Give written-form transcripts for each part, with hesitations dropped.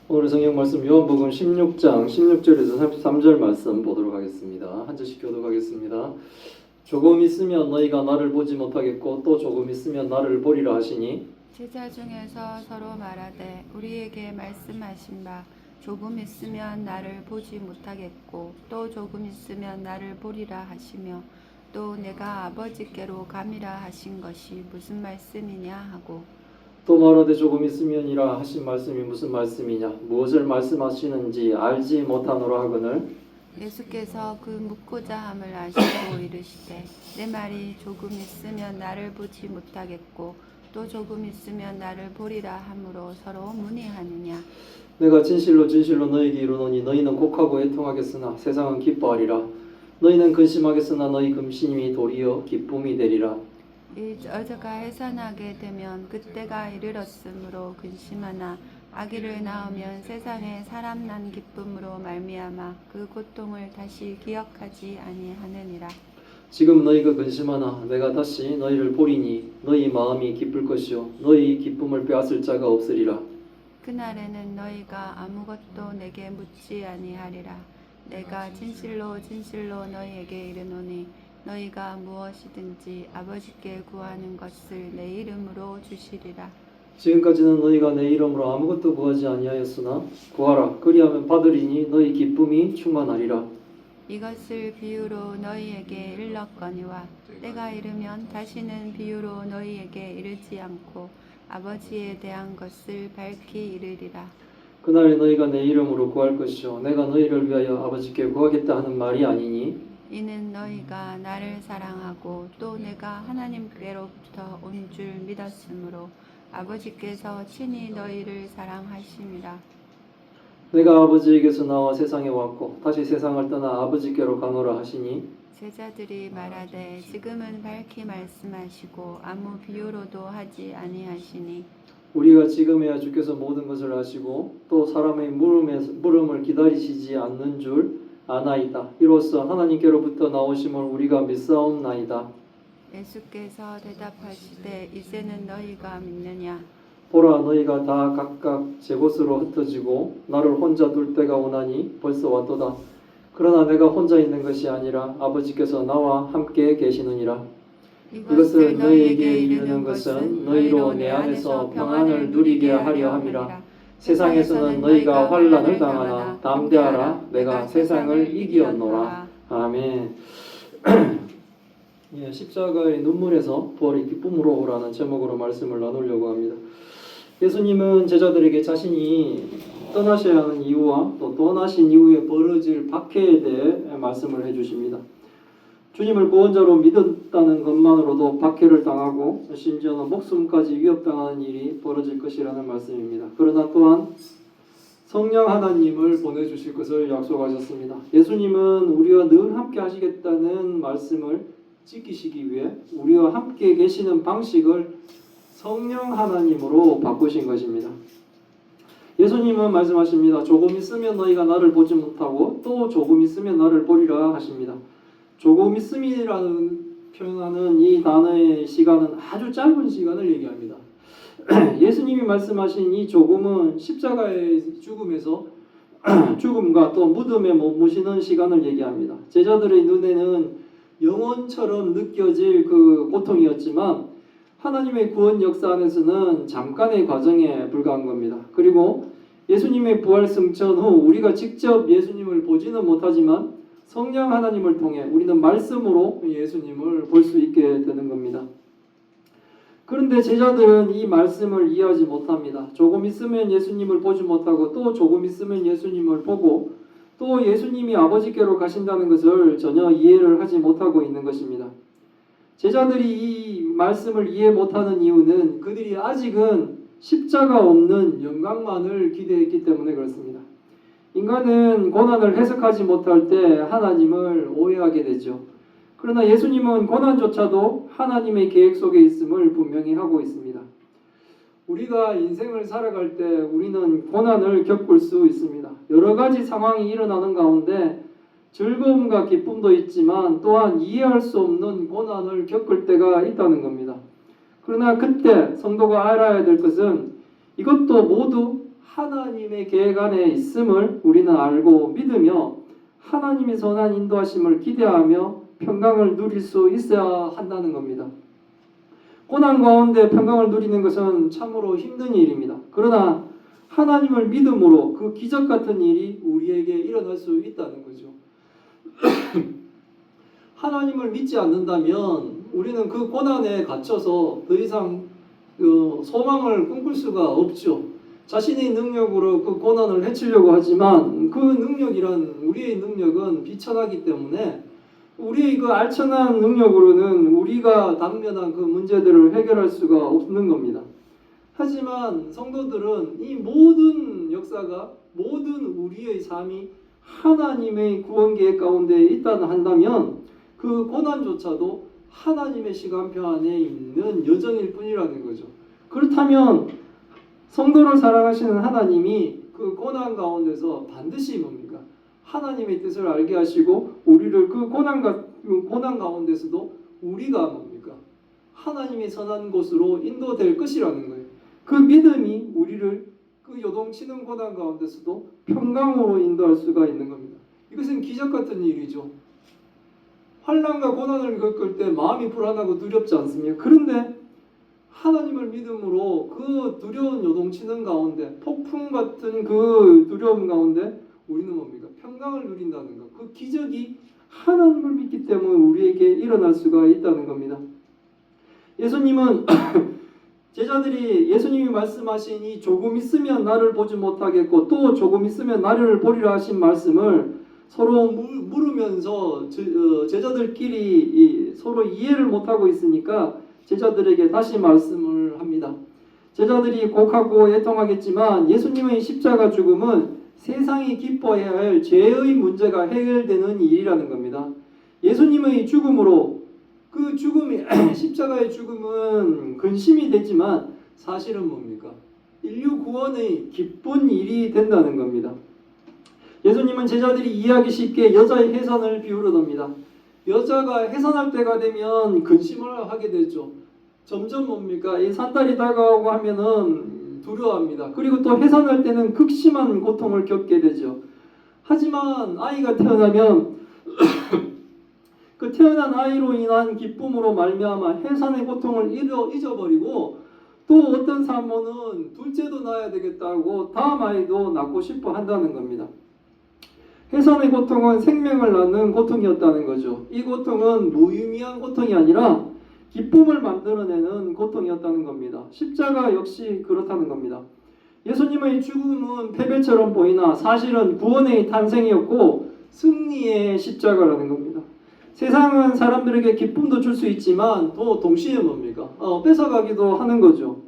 오늘 성경 말씀 요한복음 16장 16절에서 33절 말씀 보도록 하겠습니다. 한 절씩 교독하겠습니다. 조금 있으면 너희가 나를 보지 못하겠고 또 조금 있으면 나를 보리라 하시니 제자 중에서 서로 말하되 우리에게 말씀하신 바 조금 있으면 나를 보지 못하겠고 또 조금 있으면 나를 보리라 하시며 또 내가 아버지께로 감이라 하신 것이 무슨 말씀이냐 하고 또 말하되 조금 있으면이라 하신 말씀이 무슨 말씀이냐 무엇을 말씀하시는지 알지 못하노라 하거늘 예수께서 그 묻고자 함을 아시고 이르시되 내 말이 조금 있으면 나를 보지 못하겠고 또 조금 있으면 나를 보리라 함으로 서로 문의하느냐. 내가 진실로 진실로 너희에게 이르노니 너희는 곡하고 애통하겠으나 세상은 기뻐하리라. 너희는 근심하겠으나 너희 근심이 도리어 기쁨이 되리라. 이 저자가 해산하게 되면 그때가 이르렀으므로 근심하나 아기를 낳으면 세상에 사람 난 기쁨으로 말미암아 그 고통을 다시 기억하지 아니하느니라. 지금 너희가 근심하나 내가 다시 너희를 보리니 너희 마음이 기쁠 것이요 너희 기쁨을 빼앗을 자가 없으리라. 그날에는 너희가 아무것도 내게 묻지 아니하리라. 내가 진실로 진실로 너희에게 이르노니 너희가 무엇이든지 아버지께 구하는 것을 내 이름으로 주시리라. 지금까지는 너희가 내 이름으로 아무것도 구하지 아니하였으나 구하라 그리하면 받으리니 너희 기쁨이 충만하리라. 이것을 비유로 너희에게 일렀거니와 때가 이르면 다시는 비유로 너희에게 이르지 않고 아버지에 대한 것을 밝히 이르리라. 그날에 너희가 내 이름으로 구할 것이요 내가 너희를 위하여 아버지께 구하겠다 하는 말이 아니니 이는 너희가 나를 사랑하고 또 내가 하나님께로부터 온 줄 믿었으므로 아버지께서 친히 너희를 사랑하심이라. 내가 아버지에게서 나와 세상에 왔고 다시 세상을 떠나 아버지께로 가노라 하시니 제자들이 말하되 지금은 밝히 말씀하시고 아무 비유로도 하지 아니하시니 우리가 지금에야 주께서 모든 것을 아시고 또 사람의 물음을 기다리시지 않는 줄 아나이다. 이로써 하나님께로부터 나오심을 우리가 믿사옵나이다. 예수께서 대답하시되 이제는 너희가 믿느냐. 보라 너희가 다 각각 제 곳으로 흩어지고 나를 혼자 둘 때가 오나니 벌써 왔도다. 그러나 내가 혼자 있는 것이 아니라 아버지께서 나와 함께 계시느니라. 이것을 너희에게 이르는 것은 너희로 내 안에서 평안을 누리게 하려 함이라. 세상에서는 너희가 환난을 당하나 담대하라. 내가 세상을 이기었노라. 아멘. 예, 십자가의 눈물에서 부활의 기쁨으로 오라는 제목으로 말씀을 나누려고 합니다. 예수님은 제자들에게 자신이 떠나셔야 하는 이유와 또 떠나신 이후에 벌어질 박해에 대해 말씀을 해주십니다. 주님을 구원자로 믿었다는 것만으로도 박해를 당하고 심지어는 목숨까지 위협당하는 일이 벌어질 것이라는 말씀입니다. 그러나 또한 성령 하나님을 보내주실 것을 약속하셨습니다. 예수님은 우리와 늘 함께 하시겠다는 말씀을 지키시기 위해 우리와 함께 계시는 방식을 성령 하나님으로 바꾸신 것입니다. 예수님은 말씀하십니다. 조금 있으면 너희가 나를 보지 못하고 또 조금 있으면 나를 보리라 하십니다. 조금 있음이라는 표현하는 이 단어의 시간은 아주 짧은 시간을 얘기합니다. 예수님이 말씀하신 이 조금은 십자가의 죽음에서 죽음과 또 무덤에 머무시는 시간을 얘기합니다. 제자들의 눈에는 영원처럼 느껴질 그 고통이었지만 하나님의 구원 역사 안에서는 잠깐의 과정에 불과한 겁니다. 그리고 예수님의 부활 승천 후 우리가 직접 예수님을 보지는 못하지만 성령 하나님을 통해 우리는 말씀으로 예수님을 볼 수 있게 되는 겁니다. 그런데 제자들은 이 말씀을 이해하지 못합니다. 조금 있으면 예수님을 보지 못하고 또 조금 있으면 예수님을 보고 또 예수님이 아버지께로 가신다는 것을 전혀 이해를 하지 못하고 있는 것입니다. 제자들이 이 말씀을 이해 못하는 이유는 그들이 아직은 십자가 없는 영광만을 기대했기 때문에 그렇습니다. 인간은 고난을 해석하지 못할 때 하나님을 오해하게 되죠. 그러나 예수님은 고난조차도 하나님의 계획 속에 있음을 분명히 하고 있습니다. 우리가 인생을 살아갈 때 우리는 고난을 겪을 수 있습니다. 여러 가지 상황이 일어나는 가운데 즐거움과 기쁨도 있지만 또한 이해할 수 없는 고난을 겪을 때가 있다는 겁니다. 그러나 그때 성도가 알아야 될 것은 이것도 모두 하나님의 계획 안에 있음을 우리는 알고 믿으며 하나님의 선한 인도하심을 기대하며 평강을 누릴 수 있어야 한다는 겁니다. 고난 가운데 평강을 누리는 것은 참으로 힘든 일입니다. 그러나 하나님을 믿음으로 그 기적 같은 일이 우리에게 일어날 수 있다는 거죠. 하나님을 믿지 않는다면 우리는 그 고난에 갇혀서 더 이상 소망을 꿈꿀 수가 없죠. 자신의 능력으로 그 고난을 해치려고 하지만 그 능력이란 우리의 능력은 비천하기 때문에 우리의 그 알천한 능력으로는 우리가 당면한 그 문제들을 해결할 수가 없는 겁니다. 하지만 성도들은 이 모든 역사가 모든 우리의 삶이 하나님의 구원 계획 가운데 있다 한다면 그 고난조차도 하나님의 시간표 안에 있는 여정일 뿐이라는 거죠. 그렇다면 성도를 사랑하시는 하나님이 그 고난 가운데서 반드시 뭡니까? 하나님의 뜻을 알게 하시고 우리를 그 고난 가운데서도 우리가 뭡니까? 하나님의 선한 곳으로 인도될 것이라는 거예요. 그 믿음이 우리를 그 요동치는 고난 가운데서도 평강으로 인도할 수가 있는 겁니다. 이것은 기적 같은 일이죠. 환난과 고난을 겪을 때 마음이 불안하고 두렵지 않습니까? 그런데 하나님을 믿음으로 그 두려운 요동치는 가운데 폭풍 같은 그 두려움 가운데 우리는 뭡니까? 평강을 누린다는 것. 그 기적이 하나님을 믿기 때문에 우리에게 일어날 수가 있다는 겁니다. 예수님은 제자들이 예수님이 말씀하신 이 조금 있으면 나를 보지 못하겠고 또 조금 있으면 나를 보리라 하신 말씀을 서로 물으면서 제자들끼리 서로 이해를 못하고 있으니까 제자들에게 다시 말씀을 합니다. 제자들이 곡하고 애통하겠지만 예수님의 십자가 죽음은 세상이 기뻐해야 할 죄의 문제가 해결되는 일이라는 겁니다. 예수님의 죽음으로 그 죽음이 십자가의 죽음은 근심이 되지만 사실은 뭡니까? 인류 구원의 기쁜 일이 된다는 겁니다. 예수님은 제자들이 이해하기 쉽게 여자의 해산을 비유로 듭니다. 여자가 해산할 때가 되면 근심을 하게 되죠. 점점 뭡니까? 이 산달이 다가오고 하면은 두려워합니다. 그리고 또 해산할 때는 극심한 고통을 겪게 되죠. 하지만 아이가 태어나면 그 태어난 아이로 인한 기쁨으로 말미암아 해산의 고통을 잊어버리고 또 어떤 산모는 둘째도 낳아야 되겠다고 다음 아이도 낳고 싶어 한다는 겁니다. 해산의 고통은 생명을 낳는 고통이었다는 거죠. 이 고통은 무의미한 고통이 아니라 기쁨을 만들어내는 고통이었다는 겁니다. 십자가 역시 그렇다는 겁니다. 예수님의 죽음은 패배처럼 보이나 사실은 구원의 탄생이었고 승리의 십자가라는 겁니다. 세상은 사람들에게 기쁨도 줄 수 있지만 또 동시에 뭡니까? 뺏어가기도 하는 거죠.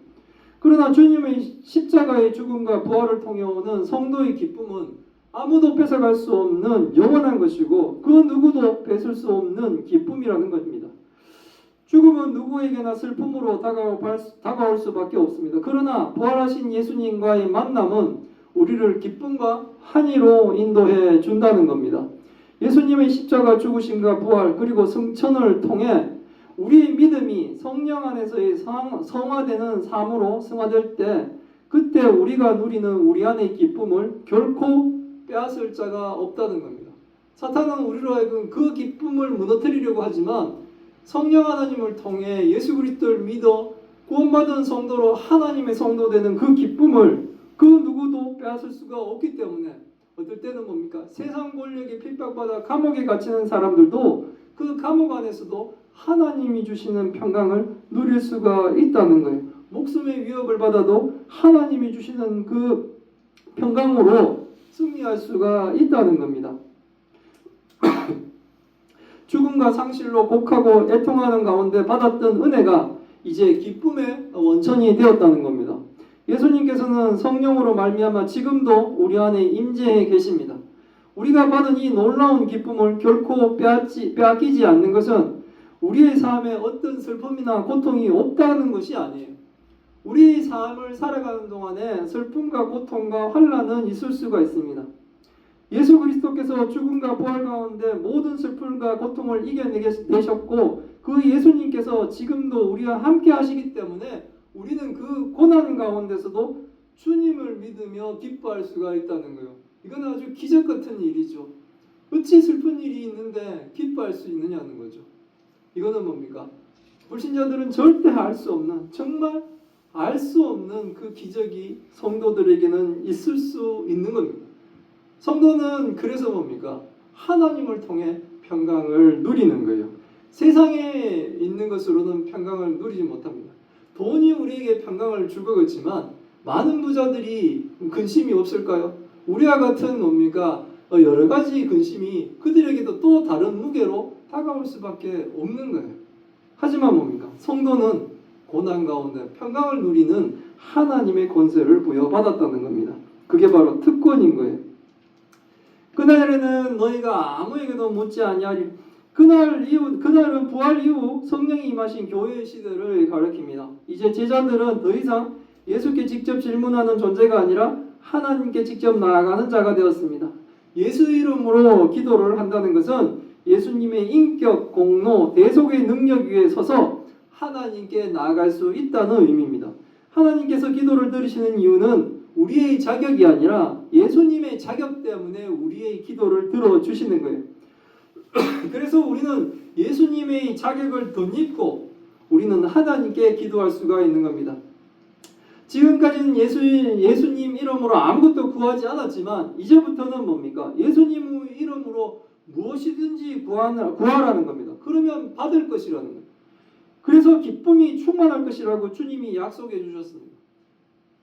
그러나 주님의 십자가의 죽음과 부활을 통해 오는 성도의 기쁨은 아무도 뺏어갈 수 없는 영원한 것이고 그 누구도 뺏을 수 없는 기쁨이라는 것입니다. 죽음은 누구에게나 슬픔으로 다가올 수밖에 없습니다. 그러나 부활하신 예수님과의 만남은 우리를 기쁨과 환희로 인도해 준다는 겁니다. 예수님의 십자가 죽으심과 부활 그리고 승천을 통해 우리의 믿음이 성령 안에서의 성화되는 삶으로 승화될 때 그때 우리가 누리는 우리 안의 기쁨을 결코 빼앗을 자가 없다는 겁니다. 사탄은 우리로 하여금 그 기쁨을 무너뜨리려고 하지만 성령 하나님을 통해 예수 그리스도를 믿어 구원받은 성도로 하나님의 성도 되는 그 기쁨을 그 누구도 빼앗을 수가 없기 때문에 어떨 때는 뭡니까? 세상 권력에 핍박받아 감옥에 갇히는 사람들도 그 감옥 안에서도 하나님이 주시는 평강을 누릴 수가 있다는 거예요. 목숨의 위협을 받아도 하나님이 주시는 그 평강으로 승리할 수가 있다는 겁니다. 죽음과 상실로 곡하고 애통하는 가운데 받았던 은혜가 이제 기쁨의 원천이 되었다는 겁니다. 예수님께서는 성령으로 말미암아 지금도 우리 안에 임재해 계십니다. 우리가 받은 이 놀라운 기쁨을 결코 빼앗기지 않는 것은 우리의 삶에 어떤 슬픔이나 고통이 없다는 것이 아니에요. 우리의 삶을 살아가는 동안에 슬픔과 고통과 환난은 있을 수가 있습니다. 예수 그리스도께서 죽음과 부활 가운데 모든 슬픔과 고통을 이겨내셨고 그 예수님께서 지금도 우리와 함께 하시기 때문에 우리는 그 고난 가운데서도 주님을 믿으며 기뻐할 수가 있다는 거예요. 이건 아주 기적 같은 일이죠. 어찌 슬픈 일이 있는데 기뻐할 수 있느냐는 거죠. 이거는 뭡니까? 불신자들은 절대 알 수 없는, 정말 알 수 없는 그 기적이 성도들에게는 있을 수 있는 겁니다. 성도는 그래서 뭡니까? 하나님을 통해 평강을 누리는 거예요. 세상에 있는 것으로는 평강을 누리지 못합니다. 돈이 우리에게 평강을 줄 것 같지만 많은 부자들이 근심이 없을까요? 우리와 같은 뭡니까? 여러 가지 근심이 그들에게도 또 다른 무게로 다가올 수밖에 없는 거예요. 하지만 뭡니까? 성도는 고난 가운데 평강을 누리는 하나님의 권세를 부여받았다는 겁니다. 그게 바로 특권인 거예요. 그날에는 너희가 아무에게도 묻지 아니하리. 그날은 부활 이후 성령이 임하신 교회의 시대를 가리킵니다. 이제 제자들은 더 이상 예수께 직접 질문하는 존재가 아니라 하나님께 직접 나아가는 자가 되었습니다. 예수 이름으로 기도를 한다는 것은 예수님의 인격, 공로, 대속의 능력 위에 서서 하나님께 나아갈 수 있다는 의미입니다. 하나님께서 기도를 들으시는 이유는 우리의 자격이 아니라 예수님의 자격 때문에 우리의 기도를 들어주시는 거예요. 그래서 우리는 예수님의 자격을 덧입고 우리는 하나님께 기도할 수가 있는 겁니다. 지금까지는 예수님 이름으로 아무것도 구하지 않았지만 이제부터는 뭡니까? 예수님 이름으로 무엇이든지 구하라는 겁니다. 그러면 받을 것이라는 거예요. 그래서 기쁨이 충만할 것이라고 주님이 약속해 주셨습니다.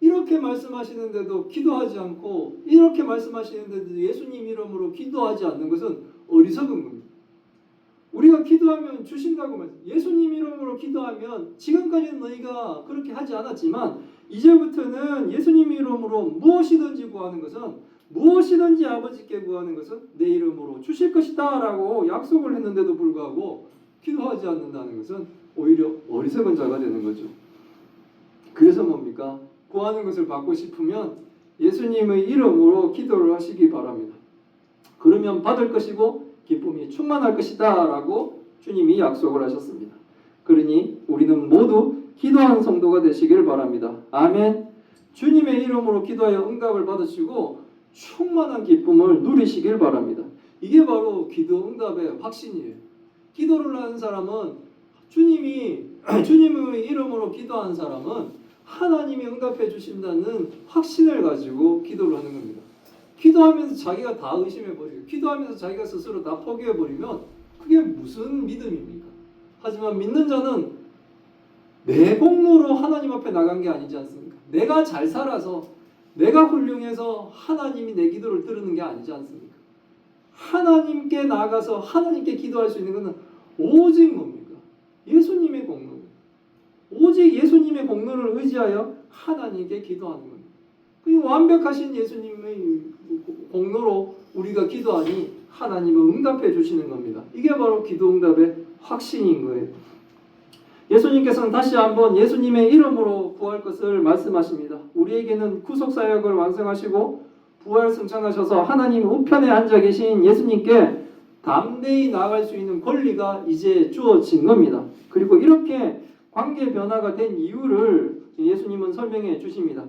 이렇게 말씀하시는데도 기도하지 않고 이렇게 말씀하시는데도 예수님 이름으로 기도하지 않는 것은 어리석은 겁니다. 우리가 기도하면 주신다고 말씀. 예수님 이름으로 기도하면 지금까지는 너희가 그렇게 하지 않았지만 이제부터는 예수님 이름으로 무엇이든지 구하는 것은 무엇이든지 아버지께 구하는 것은 내 이름으로 주실 것이다 라고 약속을 했는데도 불구하고 기도하지 않는다는 것은 오히려 어리석은 자가 되는 거죠. 그래서 뭡니까? 구하는 것을 받고 싶으면 예수님의 이름으로 기도를 하시기 바랍니다. 그러면 받을 것이고 기쁨이 충만할 것이다 라고 주님이 약속을 하셨습니다. 그러니 우리는 모두 기도하는 성도가 되시길 바랍니다. 아멘. 주님의 이름으로 기도하여 응답을 받으시고 충만한 기쁨을 누리시길 바랍니다. 이게 바로 기도 응답의 확신이에요. 기도를 하는 사람은 주님의 이름으로 기도하는 사람은 하나님이 응답해 주신다는 확신을 가지고 기도를 하는 겁니다. 기도하면서 자기가 다 의심해버리고 기도하면서 자기가 스스로 다 포기해버리면 그게 무슨 믿음입니까? 하지만 믿는 자는 내 공로로 하나님 앞에 나간 게 아니지 않습니까? 내가 잘 살아서 내가 훌륭해서 하나님이 내 기도를 들으는 게 아니지 않습니까? 하나님께 나가서 하나님께 기도할 수 있는 것은 오직 뭡니까? 예수님의 공로. 오직 예수님의 공로를 의지하여 하나님께 기도하는 겁니다. 그 완벽하신 예수님의 공로로 우리가 기도하니 하나님은 응답해 주시는 겁니다. 이게 바로 기도 응답의 확신인 거예요. 예수님께서는 다시 한번 예수님의 이름으로 구할 것을 말씀하십니다. 우리에게는 구속사역을 완성하시고 부활 승천하셔서 하나님 우편에 앉아 계신 예수님께 담대히 나아갈 수 있는 권리가 이제 주어진 겁니다. 그리고 이렇게 관계 변화가 된 이유를 예수님은 설명해 주십니다.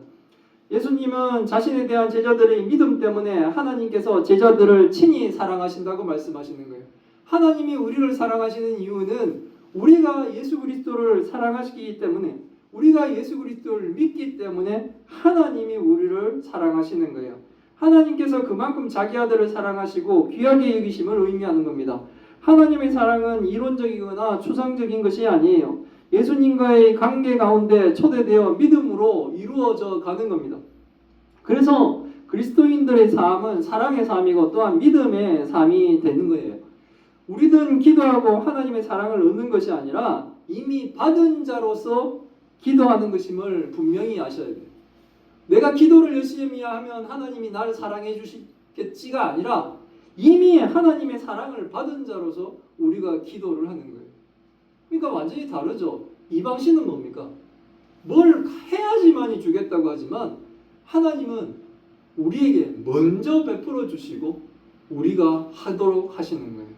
예수님은 자신에 대한 제자들의 믿음 때문에 하나님께서 제자들을 친히 사랑하신다고 말씀하시는 거예요. 하나님이 우리를 사랑하시는 이유는 우리가 예수 그리스도를 사랑하시기 때문에 우리가 예수 그리스도를 믿기 때문에 하나님이 우리를 사랑하시는 거예요. 하나님께서 그만큼 자기 아들을 사랑하시고 귀하게 여기심을 의미하는 겁니다. 하나님의 사랑은 이론적이거나 추상적인 것이 아니에요. 예수님과의 관계 가운데 초대되어 믿음으로 이루어져 가는 겁니다. 그래서 그리스도인들의 삶은 사랑의 삶이고 또한 믿음의 삶이 되는 거예요. 우리는 기도하고 하나님의 사랑을 얻는 것이 아니라 이미 받은 자로서 기도하는 것임을 분명히 아셔야 돼요. 내가 기도를 열심히 하면 하나님이 나를 사랑해 주시겠지가 아니라 이미 하나님의 사랑을 받은 자로서 우리가 기도를 하는 거예요. 그러니까 완전히 다르죠. 이방신은 뭡니까? 뭘 해야지만이 주겠다고 하지만 하나님은 우리에게 먼저 베풀어 주시고 우리가 하도록 하시는 거예요.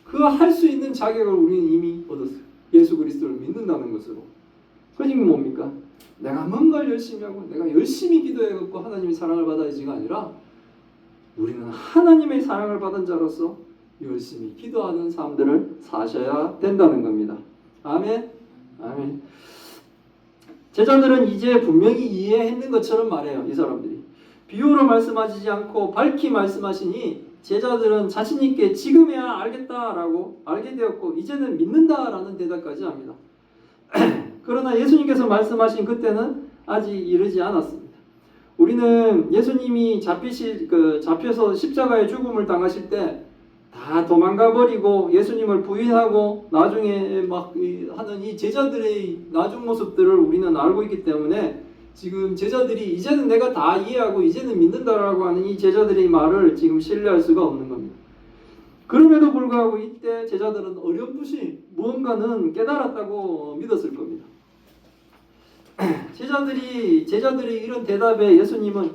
그 할 수 있는 자격을 우리는 이미 얻었어요. 예수 그리스도를 믿는다는 것으로. 그러니까 뭡니까? 내가 뭔가를 열심히 하고 내가 열심히 기도해갖고 하나님의 사랑을 받아야지가 아니라 우리는 하나님의 사랑을 받은 자로서 열심히 기도하는 삶들을 사셔야 된다는 겁니다. 아멘. 아멘. 제자들은 이제 분명히 이해했는 것처럼 말해요. 이 사람들이 비유로 말씀하시지 않고 밝히 말씀하시니 제자들은 자신 있게 지금이야 알겠다라고 알게 되었고 이제는 믿는다라는 대답까지 합니다. 그러나 예수님께서 말씀하신 그때는 아직 이르지 않았습니다. 우리는 예수님이 잡혀서 십자가의 죽음을 당하실 때 다 도망가 버리고 예수님을 부인하고 나중에 막 하는 이 제자들의 나중 모습들을 우리는 알고 있기 때문에 지금 제자들이 이제는 내가 다 이해하고 이제는 믿는다라고 하는 이 제자들의 말을 지금 신뢰할 수가 없는 겁니다. 그럼에도 불구하고 이때 제자들은 어렴풋이 무언가는 깨달았다고 믿었을 겁니다. 제자들이 이런 대답에 예수님은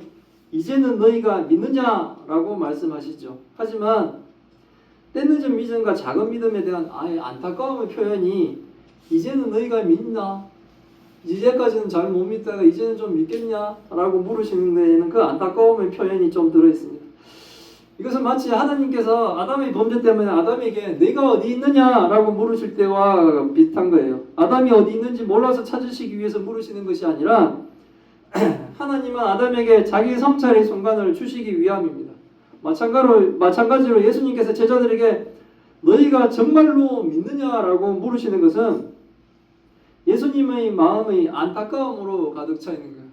이제는 너희가 믿느냐라고 말씀하시죠. 하지만 때늦은 믿음과 작은 믿음에 대한 안타까움의 표현이 이제는 너희가 믿나? 이제까지는 잘 못 믿다가 이제는 좀 믿겠냐? 라고 물으시는 데에는 그 안타까움의 표현이 좀 들어있습니다. 이것은 마치 하나님께서 아담의 범죄 때문에 아담에게 네가 어디 있느냐? 라고 물으실 때와 비슷한 거예요. 아담이 어디 있는지 몰라서 찾으시기 위해서 물으시는 것이 아니라 하나님은 아담에게 자기 성찰의 순간을 주시기 위함입니다. 마찬가지로 예수님께서 제자들에게 너희가 정말로 믿느냐라고 물으시는 것은 예수님의 마음의 안타까움으로 가득 차 있는 거예요.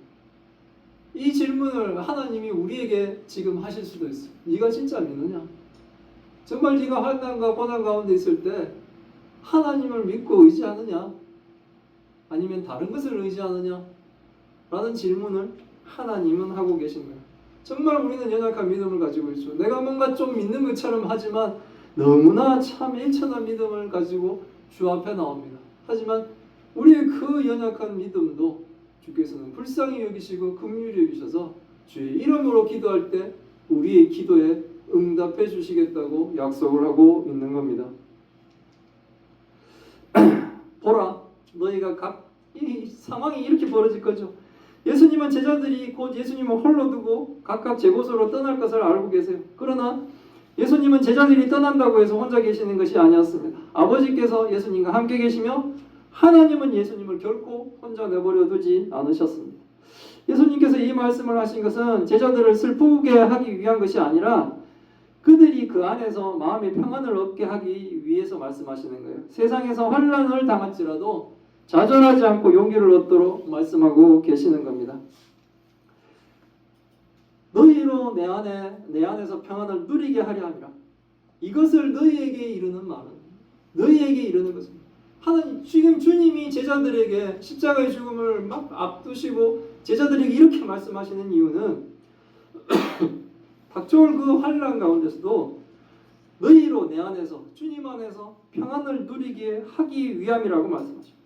이 질문을 하나님이 우리에게 지금 하실 수도 있어. 네가 진짜 믿느냐? 정말 네가 환난과 고난 가운데 있을 때 하나님을 믿고 의지하느냐? 아니면 다른 것을 의지하느냐? 라는 질문을 하나님은 하고 계신 거예요. 정말 우리는 연약한 믿음을 가지고 있죠. 내가 뭔가 좀 믿는 것처럼 하지만 너무나 참 일천한 믿음을 가지고 주 앞에 나옵니다. 하지만 우리의 그 연약한 믿음도 주께서는 불쌍히 여기시고 긍휼히 여기셔서 주의 이름으로 기도할 때 우리의 기도에 응답해 주시겠다고 약속을 하고 있는 겁니다. 보라, 너희가 이 상황이 이렇게 벌어질 거죠. 예수님은 제자들이 곧 예수님을 홀로 두고 각각 제 곳으로 떠날 것을 알고 계세요. 그러나 예수님은 제자들이 떠난다고 해서 혼자 계시는 것이 아니었습니다. 아버지께서 예수님과 함께 계시며 하나님은 예수님을 결코 혼자 내버려 두지 않으셨습니다. 예수님께서 이 말씀을 하신 것은 제자들을 슬프게 하기 위한 것이 아니라 그들이 그 안에서 마음의 평안을 얻게 하기 위해서 말씀하시는 거예요. 세상에서 환난을 당할지라도 좌절하지 않고 용기를 얻도록 말씀하고 계시는 겁니다. 너희로 내 안에서 평안을 누리게 하려 함이라. 이것을 너희에게 이르는 말은 너희에게 이르는 것입니다. 하나님 지금 주님이 제자들에게 십자가의 죽음을 막 앞두시고 제자들에게 이렇게 말씀하시는 이유는 닥쳐올 그 환난 가운데서도 너희로 내 안에서 주님 안에서 평안을 누리게 하기 위함이라고 말씀하십니다.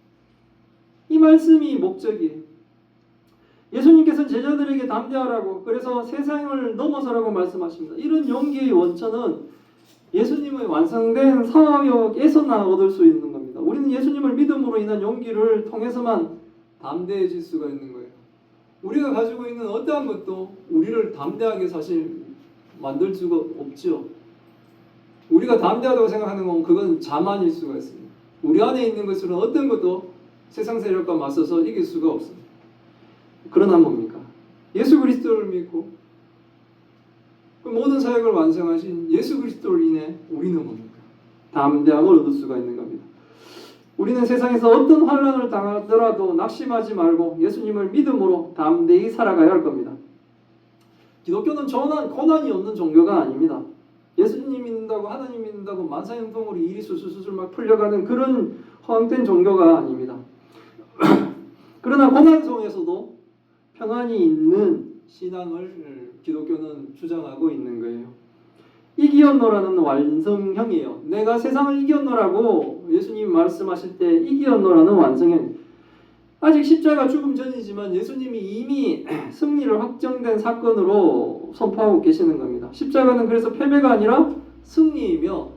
이 말씀이 목적이에요. 예수님께서는 제자들에게 담대하라고 그래서 세상을 넘어서라고 말씀하십니다. 이런 용기의 원천은 예수님의 완성된 사역에서나 얻을 수 있는 겁니다. 우리는 예수님을 믿음으로 인한 용기를 통해서만 담대해질 수가 있는 거예요. 우리가 가지고 있는 어떠한 것도 우리를 담대하게 사실 만들 수가 없죠. 우리가 담대하다고 생각하는 건 그건 자만일 수가 있습니다. 우리 안에 있는 것으로는 어떤 것도 세상 세력과 맞서서 이길 수가 없습니다. 그러나 뭡니까? 예수 그리스도를 믿고 그 모든 사역을 완성하신 예수 그리스도를 인해 우리는 뭡니까? 담대함을 얻을 수가 있는 겁니다. 우리는 세상에서 어떤 환난을 당하더라도 낙심하지 말고 예수님을 믿음으로 담대히 살아가야 할 겁니다. 기독교는 고난이 없는 종교가 아닙니다. 예수님 믿는다고 하나님 믿는다고 만사형통으로 일이 술술술 막 풀려가는 그런 허황된 종교가 아닙니다. 그러나 고난 속에서도 평안이 있는 신앙을 기독교는 주장하고 있는 거예요. 이기었노라는 완성형이에요. 내가 세상을 이겼노라고 예수님이 말씀하실 때 이기었노라는 완성형. 아직 십자가 죽음 전이지만 예수님이 이미 승리를 확정된 사건으로 선포하고 계시는 겁니다. 십자가는 그래서 패배가 아니라 승리이며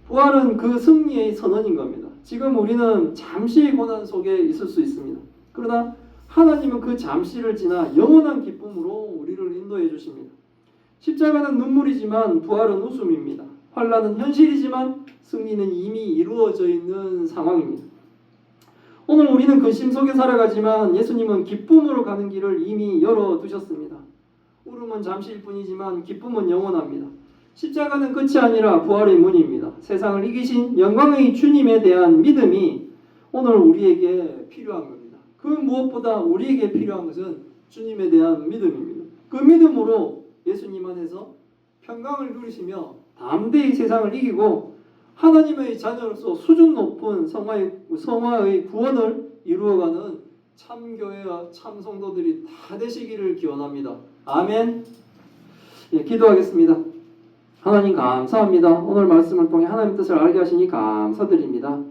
부활은 그 승리의 선언인 겁니다. 지금 우리는 잠시 고난 속에 있을 수 있습니다. 그러나 하나님은 그 잠시를 지나 영원한 기쁨으로 우리를 인도해 주십니다. 십자가는 눈물이지만 부활은 웃음입니다. 환난은 현실이지만 승리는 이미 이루어져 있는 상황입니다. 오늘 우리는 근심 속에 살아가지만 예수님은 기쁨으로 가는 길을 이미 열어두셨습니다. 울음은 잠시일 뿐이지만 기쁨은 영원합니다. 십자가는 끝이 아니라 부활의 문입니다. 세상을 이기신 영광의 주님에 대한 믿음이 오늘 우리에게 필요한 겁니다. 그 무엇보다 우리에게 필요한 것은 주님에 대한 믿음입니다. 그 믿음으로 예수님 안에서 평강을 누리시며 담대히 세상을 이기고 하나님의 자녀로서 수준 높은 성화의 구원을 이루어가는 참교회와 참성도들이 다 되시기를 기원합니다. 아멘. 예, 기도하겠습니다. 하나님 감사합니다. 오늘 말씀을 통해 하나님 뜻을 알게 하시니 감사드립니다.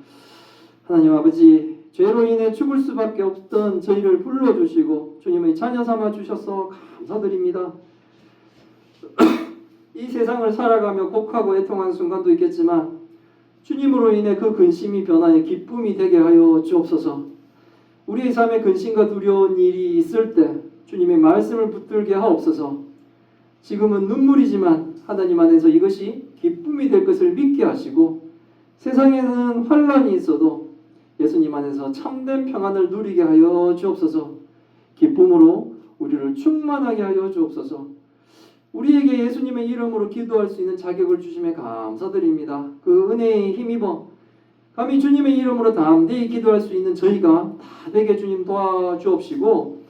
하나님 아버지, 죄로 인해 죽을 수밖에 없던 저희를 불러주시고 주님의 자녀 삼아 주셔서 감사드립니다. 이 세상을 살아가며 곡하고 애통한 순간도 있겠지만 주님으로 인해 그 근심이 변하여 기쁨이 되게 하여 주옵소서. 우리의 삶에 근심과 두려운 일이 있을 때 주님의 말씀을 붙들게 하옵소서. 지금은 눈물이지만 하나님 안에서 이것이 기쁨이 될 것을 믿게 하시고 세상에는 환난이 있어도 예수님 안에서 참된 평안을 누리게 하여 주옵소서. 기쁨으로 우리를 충만하게 하여 주옵소서. 우리에게 예수님의 이름으로 기도할 수 있는 자격을 주심에 감사드립니다. 그 은혜에 힘입어 감히 주님의 이름으로 담대히 기도할 수 있는 저희가 다 되게 주님 도와주옵시고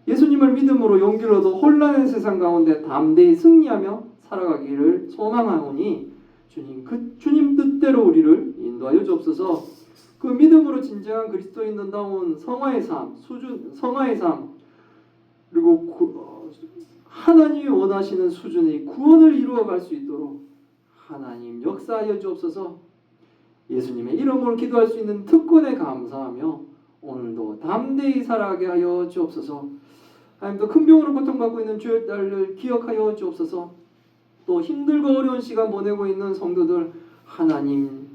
예수님을 믿음으로 용기를 얻어 혼란의 세상 가운데 담대히 승리하며 살아가기를 소망하오니 주님 뜻대로 우리를 인도하여 주옵소서. 그 믿음으로 진정한 그리스도인다운 성화의 삶, 성화의 삶, 그리고 하나님이 원하시는 수준의 구원을 이루어갈 수 있도록 하나님 역사하여 주옵소서. 예수님의 이름으로 기도할 수 있는 특권에 감사하며 오늘도 담대히 살아가게 하여 주옵소서. 하나님도 큰 병으로 고통받고 있는 주의 딸을 기억하여 주옵소서. 또 힘들고 어려운 시간 보내고 있는 성도들 하나님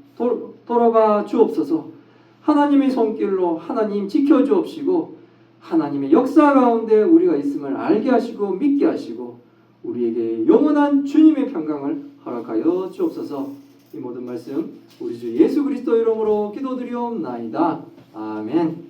돌아가 주옵소서. 하나님의 손길로 하나님 지켜주옵시고 하나님의 역사 가운데 우리가 있음을 알게 하시고 믿게 하시고 우리에게 영원한 주님의 평강을 허락하여 주옵소서. 이 모든 말씀 우리 주 예수 그리스도 이름으로 기도드리옵나이다. 아멘.